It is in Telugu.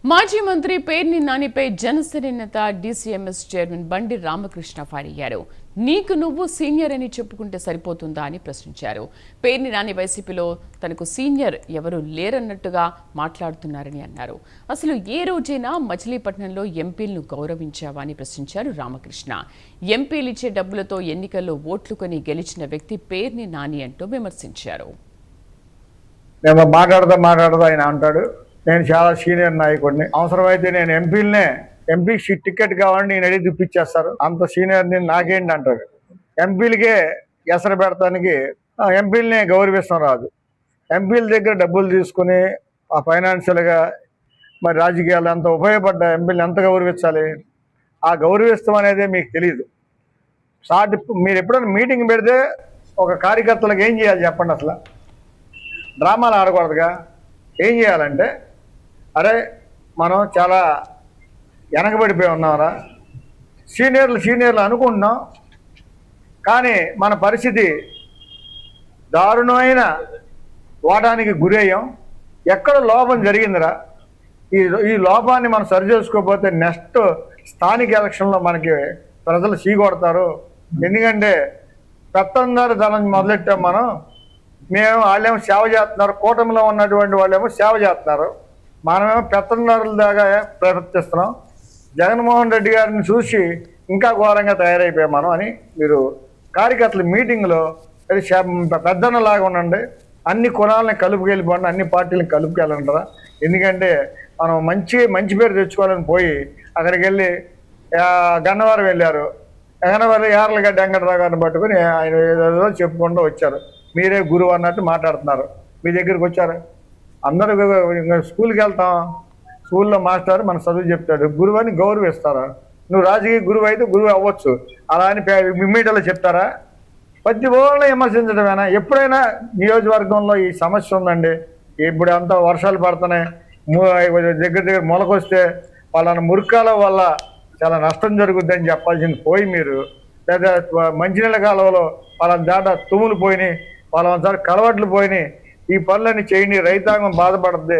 మాజీ మంత్రి పేర్ని నానిపై జనసేన నేత డీసీఎంఎస్ చైర్మన్ బండి రామకృష్ణ ఫైర్ అయ్యారు. నీకు నువ్వు సీనియర్ అని చెప్పుకుంటే సరిపోతుందా అని ప్రశ్నించారు. పేర్ని నాని వైసీపీలో తనకు సీనియర్ ఎవరు లేరన్నట్టుగా మాట్లాడుతున్నారని అన్నారు. అసలు ఏ రోజైనా మచిలీపట్నంలో ఎంపీలను గౌరవించావా అని ప్రశ్నించారు రామకృష్ణ. ఎంపీలు ఇచ్చే డబ్బులతో ఎన్నికల్లో ఓట్లు కొని గెలిచిన వ్యక్తి పేర్ని నాని అంటూ విమర్శించారు. మాట్లాడదా ఆయన అంటాడు, నేను చాలా సీనియర్ నాయకుడిని, అవసరమైతే నేను ఎంపీ టికెట్ కావాలని నేను అడిగి తిప్పించేస్తారు, అంత సీనియర్ నేను నాకేంటి అంటాడు. ఎంపీలకే ఎసరు పెడతానికి ఎంపీలనే గౌరవిస్తాం రాదు. ఎంపీల దగ్గర డబ్బులు తీసుకుని ఆ ఫైనాన్షియల్గా మరి రాజకీయాలు ఎంత ఉపయోగపడ్డ ఎంపీలు ఎంత గౌరవించాలి? ఆ గౌరవిస్తాం అనేది మీకు తెలియదు. మీరు ఎప్పుడైనా మీటింగ్ పెడితే ఒక కార్యకర్తలకు ఏం చేయాలి చెప్పండి? అసలు డ్రామాలు ఆడకూడదుగా. ఏం చేయాలంటే, అరే మనం చాలా వెనకబడిపోయి ఉన్నారా, సీనియర్లు అనుకుంటున్నాం, కానీ మన పరిస్థితి దారుణమైన వాటానికి గురయ్యాం, ఎక్కడ లోపం జరిగిందిరా, ఈ లోపాన్ని మనం సరి చేసుకోకపోతే నెక్స్ట్ స్థానిక ఎలక్షన్లో మనకి ప్రజలు చీకొడతారు. ఎందుకంటే పెత్తందారి ధనం మొదలెట్టాం మేము వాళ్ళేమో సేవ చేస్తున్నారు, కూటమిలో ఉన్నటువంటి వాళ్ళేమో సేవ చేస్తున్నారు, మనమేమో పెత్తందారుల దాకా ప్రవర్తిస్తున్నాం. జగన్మోహన్ రెడ్డి గారిని చూసి ఇంకా ఘోరంగా తయారైపోయాం అని మీరు కార్యకర్తల మీటింగ్లో పెద్దన్నలాగా ఉండండి, అన్ని కులాలని కలుపుకెళ్ళిపోండి, అన్ని పార్టీలను కలుపుకెళ్ళంటారా? ఎందుకంటే మనం మంచి పేరు తెచ్చుకోవాలని పోయి అక్కడికి వెళ్ళి గన్నవరం వెళ్ళారు. గన్నవరం యార్లగడ్డ వెంకటరావు గారిని పట్టుకుని ఆయన ఏదో చెప్పుకుంటూ వచ్చారు. మీరే గురువు అన్నట్టు మాట్లాడుతున్నారు. మీ దగ్గరికి వచ్చారు అందరూ. స్కూల్కి వెళ్తాం, స్కూల్లో మాస్టర్ మన చదువు చెప్తాడు, గురువు అని గౌరవిస్తారా? నువ్వు రాజకీయ గురువు అయితే గురువు అవ్వచ్చు, అలా అని మీడియాలో చెప్తారా? ప్రతి ఓళ్ళని విమర్శించడమేనా? ఎప్పుడైనా నియోజకవర్గంలో ఈ సమస్య ఉందండి, ఇప్పుడు అంతా వర్షాలు పడుతున్నాయి, దగ్గర మొలకొస్తే వాళ్ళ మురికాల వల్ల చాలా నష్టం జరుగుద్దని చెప్పాల్సింది పోయి మీరు, లేదా మంచినీళ్ళ కాలంలో వాళ్ళ దాట తుమ్ములు పోయినాయి, వాళ్ళ కలవట్లు పోయినాయి, ఈ పనులన్నీ చేయండి, రైతాంగం బాధపడుతుంది.